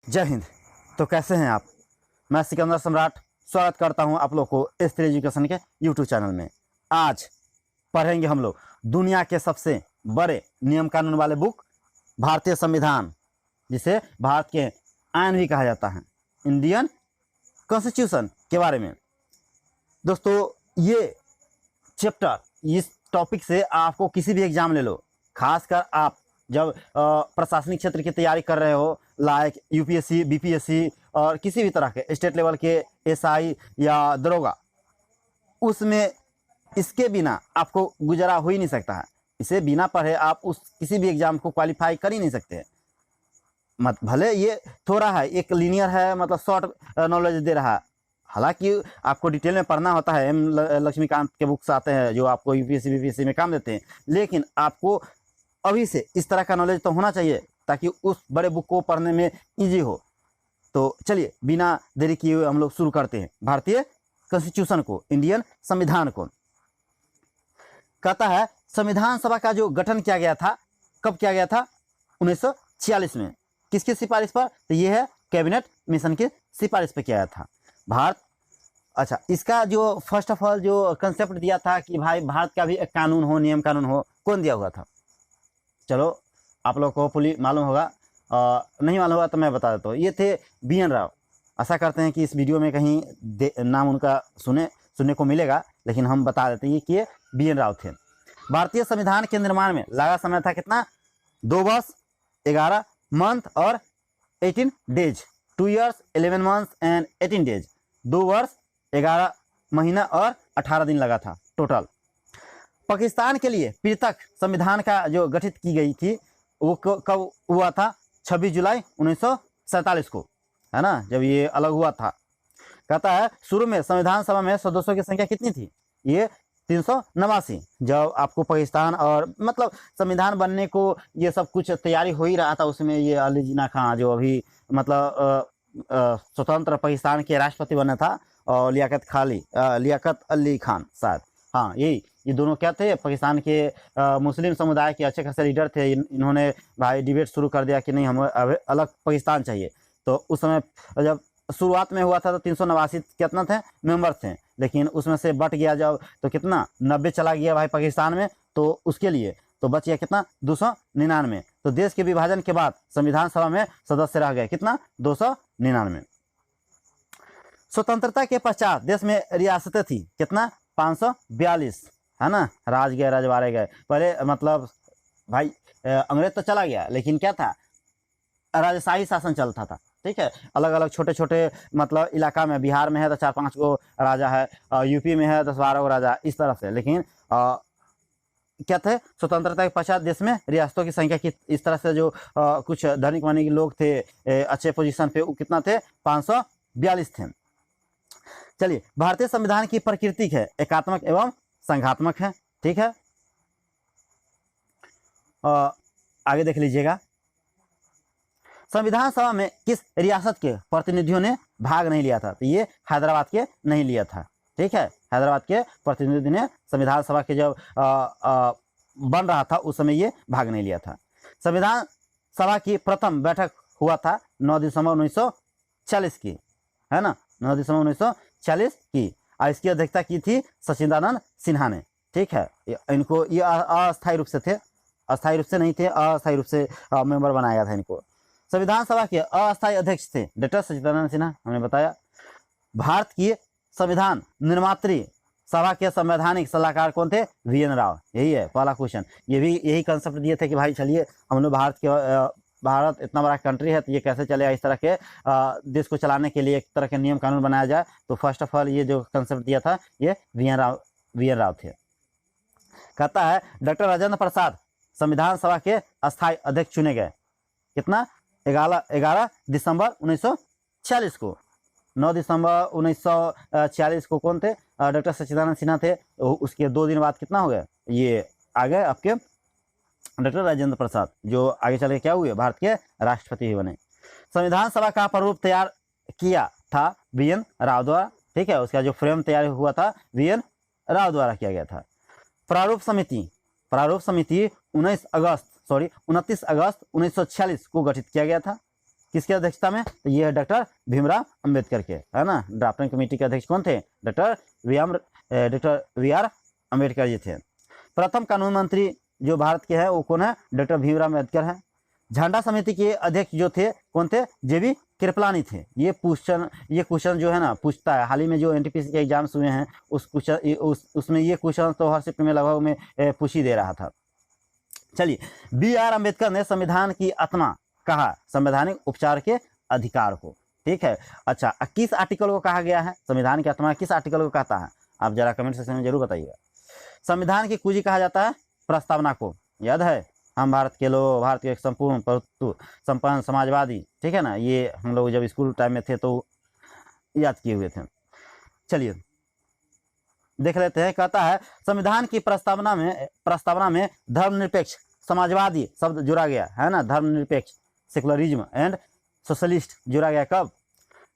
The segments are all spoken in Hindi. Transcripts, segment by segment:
जय हिंद। तो कैसे हैं आप? मैं सिकंदर सम्राट स्वागत करता हूं आप लोग को स्त्री एजुकेशन के यूट्यूब चैनल में। आज पढ़ेंगे हम लोग दुनिया के सबसे बड़े नियम कानून वाले बुक भारतीय संविधान, जिसे भारत के आईन भी कहा जाता है, इंडियन कॉन्स्टिट्यूशन के बारे में। दोस्तों, ये चैप्टर, इस टॉपिक से आपको किसी भी एग्जाम ले लो, खासकर आप जब प्रशासनिक क्षेत्र की तैयारी कर रहे हो, लाइक यूपीएससी, बीपीएससी और किसी भी तरह के स्टेट लेवल के एसआई या दरोगा, उसमें इसके बिना आपको गुजारा हो ही नहीं सकता है। इसे बिना पढ़े आप उस किसी भी एग्जाम को क्वालिफाई कर ही नहीं सकते। मत भले ये थोड़ा है, एक लीनियर है, मतलब शॉर्ट नॉलेज दे रहा है, हालांकि आपको डिटेल में पढ़ना होता है। एम लक्ष्मीकांत के बुक्स आते हैं जो आपको यूपीएससी बीपीएससी में काम देते हैं, लेकिन आपको अभी से इस तरह का नॉलेज तो होना चाहिए ताकि उस बड़े बुक को पढ़ने में इजी हो। तो चलिए बिना देरी किए हुए हम लोग शुरू करते हैं भारतीय कॉन्स्टिट्यूशन को, इंडियन संविधान को। कहता है संविधान सभा का जो गठन किया गया था, कब किया गया था? 1946 में। किसकी सिफारिश पर? तो ये है कैबिनेट मिशन की सिफारिश पर किया गया था। अच्छा, इसका जो फर्स्ट ऑफ ऑल जो कंसेप्ट दिया था कि भाई भारत का भी एक कानून हो, नियम कानून हो, कौन दिया हुआ था? चलो आप लोग को फुली मालूम होगा, नहीं मालूम होगा तो मैं बता देता हूँ। ये थे BN राव। आशा करते हैं कि इस वीडियो में कहीं नाम उनका सुनने को मिलेगा, लेकिन हम बता देते हैं कि ये BN राव थे। भारतीय संविधान के निर्माण में लगा समय था कितना? 2 वर्ष 11 मंथ और 18 days. 2 years 11 months and 18 days. 2 वर्ष 11 महीना और 18 दिन लगा था टोटल। पाकिस्तान के लिए पृथक संविधान का जो गठित की गई थी वो कब हुआ था? 26 जुलाई 1947 को, है ना, जब ये अलग हुआ था। कहता है शुरू में संविधान सभा में सदस्यों की संख्या कितनी थी? ये 389। जब आपको पाकिस्तान और मतलब संविधान बनने को ये सब कुछ तैयारी हो ही रहा था, उसमें ये अली जिन्ना खां जो अभी मतलब स्वतंत्र पाकिस्तान के राष्ट्रपति बना था, और लियाकत अली खान शायद, हाँ ये दोनों क्या थे? पाकिस्तान के मुस्लिम समुदाय के अच्छे खासे लीडर थे। इन्होंने भाई डिबेट शुरू कर दिया कि नहीं, हमें अलग पाकिस्तान चाहिए। तो उस समय जब शुरुआत में हुआ था तो 389 कितना थे? मेंबर थे, लेकिन उसमें से बट गया जब तो कितना 90 चला गया भाई पाकिस्तान में, तो उसके लिए तो बच गया कितना? 299। तो देश के विभाजन के बाद संविधान सभा में सदस्य रह गए कितना? 299। स्वतंत्रता के पश्चात देश में रियासतें थी कितना? 542, है ना। राज गए, रजवाड़े गए। पहले मतलब भाई अंग्रेज तो चला गया, लेकिन क्या था? राजशाही शासन चलता था, ठीक है। अलग अलग छोटे छोटे मतलब इलाका में, बिहार में है तो 4-5 गो राजा है, यूपी में है 10-12 गो राजा, इस तरह से। लेकिन क्या थे? स्वतंत्रता के पश्चात देश में रियासतों की संख्या की इस तरह से जो कुछ धनिक मानी लोग थे अच्छे पोजीशन पे, वो कितना थे? 542 थे। चलिए, भारतीय संविधान की प्रकृति है एकात्मक एवं संघात्मक है, ठीक है। आगे देख लीजिएगा, संविधान सभा में किस रियासत के प्रतिनिधियों ने भाग नहीं लिया था? तो ये हैदराबाद के नहीं लिया था, ठीक है। हैदराबाद के प्रतिनिधि ने संविधान सभा के जब बन रहा था उस समय ये भाग नहीं लिया था। संविधान सभा की प्रथम बैठक हुआ था 9 दिसंबर 1940 की, है ना, 9 दिसंबर 1940 की। और इसकी अध्यक्षता की थी सचिदानंद सिन्हा ने, ठीक है। इनको ये अस्थायी रूप से थे, अस्थायी रूप से नहीं थे, अस्थायी रूप से मेंबर बनाया गया था इनको। संविधान सभा के अस्थायी अध्यक्ष थे डॉक्टर सचिदानंद सिन्हा, हमने बताया। भारत की संविधान निर्मात्री सभा के संवैधानिक सलाहकार कौन थे? VN राव। यही है पहला क्वेश्चन। ये भी यही कंसेप्ट दिए थे कि भाई चलिए हम लोग भारत इतना बड़ा कंट्री है तो ये कैसे चलेगा, इस तरह के देश को चलाने के लिए एक तरह के नियम कानून बनाया जाए। तो फर्स्ट ऑफ ऑल ये जो कंसेप्ट दिया था ये VN राव थे। कहता है डॉक्टर राजेंद्र प्रसाद संविधान सभा के अस्थायी अध्यक्ष चुने गए कितना? 11 दिसंबर 1946 को। 9 दिसंबर 1946 को कौन थे? डॉक्टर सचिदानंद सिन्हा थे। उसके 2 दिन बाद कितना हो गया? ये आ गए आपके डॉक्टर राजेंद्र प्रसाद, जो आगे चल के क्या हुए? भारत के राष्ट्रपति ही बने। संविधान सभा का प्रारूप तैयार किया था VN राव द्वारा, ठीक है। उसका जो फ्रेम तैयार हुआ था VN राव द्वारा किया गया था। प्रारूप समिति 29 अगस्त 1946 को गठित किया गया था। किसकी अध्यक्षता में? तो ये है डॉक्टर भीमराव अंबेडकर के, है ना। ड्राफ्टिंग कमेटी के अध्यक्ष कौन थे? Doctor V are Ambedkar ji थे। प्रथम कानून मंत्री जो भारत के हैं वो कौन है? डॉक्टर भीमराव अंबेडकर है। झंडा समिति के अध्यक्ष जो थे कौन थे? जे.बी. कृपलानी थे। ये क्वेश्चन जो है ना पूछता है, हाल ही में जो एनटीपीसी के एग्जाम्स हुए हैं उसमें ये क्वेश्चन तो हर शिफ्ट में लगभग में पूछ ही दे रहा था। चलिए, बी आर अम्बेडकर ने संविधान की आत्मा कहा संवैधानिक उपचार के अधिकार को, ठीक है। अच्छा, किस आर्टिकल को कहा गया है संविधान की आत्मा? किस आर्टिकल को कहता है? आप जरा कमेंट सेक्शन में जरूर बताइएगा। संविधान की कुंजी कहा जाता है प्रस्तावना को, याद है? हम भारत के लोग, भारत के एक संपूर्ण प्रभुत्व संपन्न समाजवादी, ठीक है ना। ये हम लोग जब स्कूल टाइम में थे तो याद किए हुए थे। चलिए देख लेते हैं। कहता है संविधान की प्रस्तावना में धर्मनिरपेक्ष समाजवादी शब्द जुड़ा गया है ना। धर्मनिरपेक्ष, सेकुलरिज्म एंड सोशलिस्ट जुड़ा गया कब?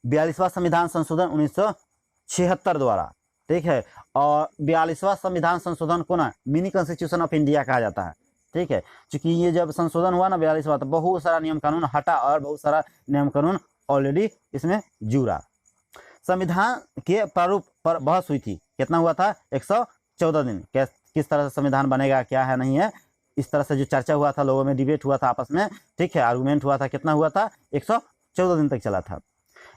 42वां संविधान संशोधन 1976 द्वारा, ठीक है। और 42वां संविधान संशोधन को ना मिनी कॉन्स्टिट्यूशन ऑफ इंडिया कहा जाता है, ठीक है। क्योंकि ये जब संशोधन हुआ ना 42वां, तो बहुत सारा नियम कानून हटा और बहुत सारा नियम कानून ऑलरेडी इसमें जुड़ा। संविधान के प्रारूप पर बहस हुई थी, कितना हुआ था? 114 दिन। किस तरह से संविधान बनेगा, क्या है नहीं है, इस तरह से जो चर्चा हुआ था, लोगों में डिबेट हुआ था आपस में, ठीक है। आर्गूमेंट हुआ था, कितना हुआ था? 114 दिन तक चला था।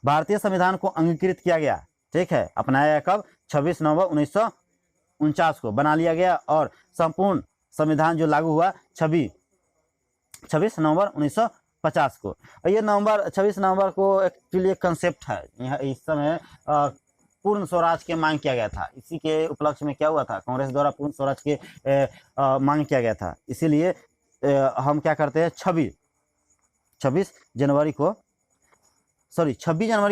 भारतीय संविधान को अंगीकृत किया गया, ठीक है, अपनाया गया कब? 26 नवंबर 1949 को बना लिया गया। और संपूर्ण संविधान जो लागू हुआ 26 नवंबर 1950 को। और ये 26 नवंबर को एक्चुअली एक कंसेप्ट है। यहाँ इस समय पूर्ण स्वराज के मांग किया गया था। इसी के उपलक्ष्य में क्या हुआ था? कांग्रेस द्वारा पूर्ण स्वराज के मांग किया गया था। इसीलिए हम क्या करते हैं, 26 जनवरी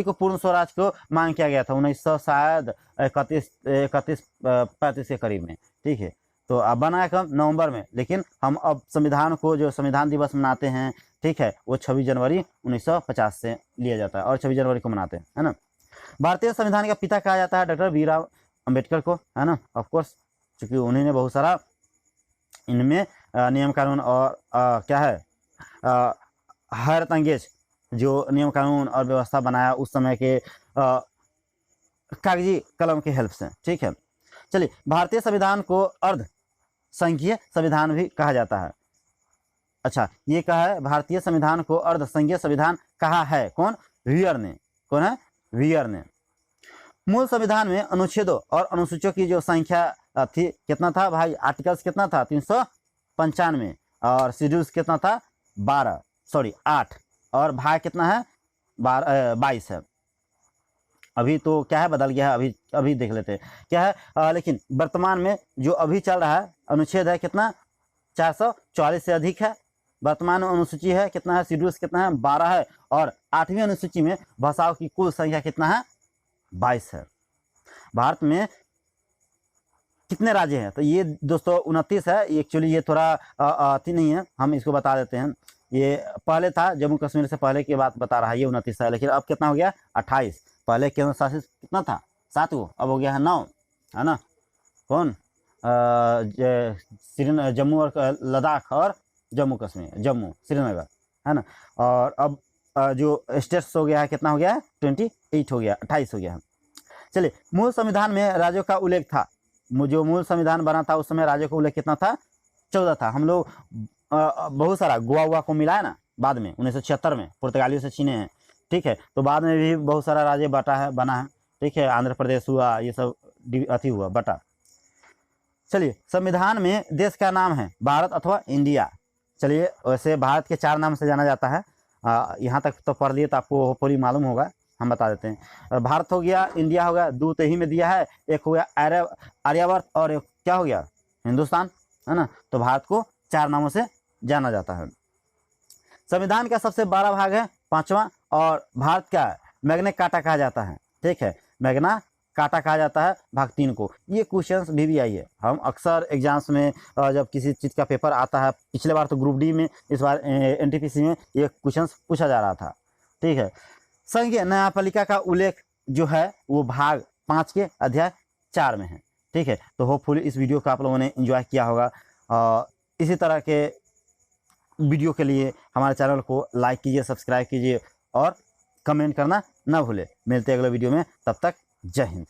को पूर्ण स्वराज को मांग किया गया था 1931-35 के करीब में, ठीक है। तो अब बना है कब? नवंबर में। लेकिन हम अब संविधान को, जो संविधान दिवस मनाते हैं, ठीक है, वो 26 जनवरी 1950 से लिया जाता है और 26 जनवरी को मनाते हैं, है ना। भारतीय संविधान का पिता कहा जाता है डॉक्टर भीमराव अंबेडकर को, है ना, ऑफ कोर्स, क्योंकि उन्होंने बहुत सारा इनमें नियम कानून और क्या है हैरत अंगेज जो नियम कानून और व्यवस्था बनाया उस समय के कागजी कलम की हेल्प से, ठीक है। चलिए, भारतीय संविधान को अर्ध संघीय संविधान भी कहा जाता है। अच्छा, ये कहा है भारतीय संविधान को अर्ध संघीय संविधान कहा है कौन? व्हीयर ने। कौन है? व्हीयर ने। मूल संविधान में अनुच्छेदों और अनुसूचियों की जो संख्या थी, कितना था भाई? आर्टिकल्स कितना था? 395। और शेड्यूल्स कितना था? 8। और भाग कितना है? 22 है। अभी तो क्या है, बदल गया है। अभी देख लेते हैं क्या है। लेकिन वर्तमान में जो अभी चल रहा है अनुच्छेद है कितना? 444 से अधिक है। वर्तमान अनुसूची है कितना है? शेड्यूल्स कितना है? 12 है। और 8वीं अनुसूची में भाषाओं की कुल संख्या कितना है? 22 है। भारत में कितने राज्य हैं? तो ये दोस्तों 29 है। एक्चुअली ये थोड़ा अति नहीं है, हम इसको बता देते हैं। ये पहले था, जम्मू कश्मीर से पहले की बात बता रहा है, ये 29 है। लेकिन अब कितना हो गया? 28। पहले केंद्र शासित कितना था? 7 को, अब हो गया है 9, है ना। कौन? जम्मू और लद्दाख और जम्मू कश्मीर, जम्मू श्रीनगर, है ना। और अब जो स्टेट्स हो गया है, कितना हो गया है? 28 हो गया, 28 हो गया है। चलिए, मूल संविधान में राज्यों का उल्लेख था। जो मूल संविधान बना था उस समय राज्यों का उल्लेख कितना था? 14 था। हम लोग बहुत सारा गोवा को मिला है ना बाद में 1976 में, पुर्तगालियों से छीने हैं, ठीक है। तो बाद में भी बहुत सारा राज्य बना है, ठीक है। आंध्र प्रदेश हुआ, ये सब अति हुआ, बटा। चलिए, संविधान में देश का नाम है भारत अथवा इंडिया। चलिए, वैसे भारत के 4 नाम से जाना जाता है। यहाँ तक तो पढ़ लिए तो आपको पूरी मालूम होगा, हम बता देते हैं। भारत हो गया, इंडिया हो गया, 2 ही में दिया है। एक हो गया आर्यावर्त और एक क्या हो गया? हिंदुस्तान, है ना। तो भारत को 4 नामों से जाना जाता है। संविधान का सबसे बड़ा भाग है 5वां, और भारत का मैग्ना कार्टा कहा जाता है, ठीक है। मैग्ना कार्टा कहा जाता है भाग 3 को। ये क्वेश्चंस भी आई है। हम अक्सर एग्जाम्स में जब किसी चीज़ का पेपर आता है, पिछले बार तो ग्रुप डी में, इस बार एनटीपीसी में ये क्वेश्चंस पूछा जा रहा था, ठीक है। संघीय न्यायपालिका का उल्लेख जो है वो भाग 5 के अध्याय 4 में है, ठीक है। तो होपफुली इस वीडियो को आप लोगों ने एंजॉय किया होगा। इसी तरह के वीडियो के लिए हमारे चैनल को लाइक कीजिए, सब्सक्राइब कीजिए और कमेंट करना ना भूलें। मिलते हैं अगले वीडियो में, तब तक जय हिंद।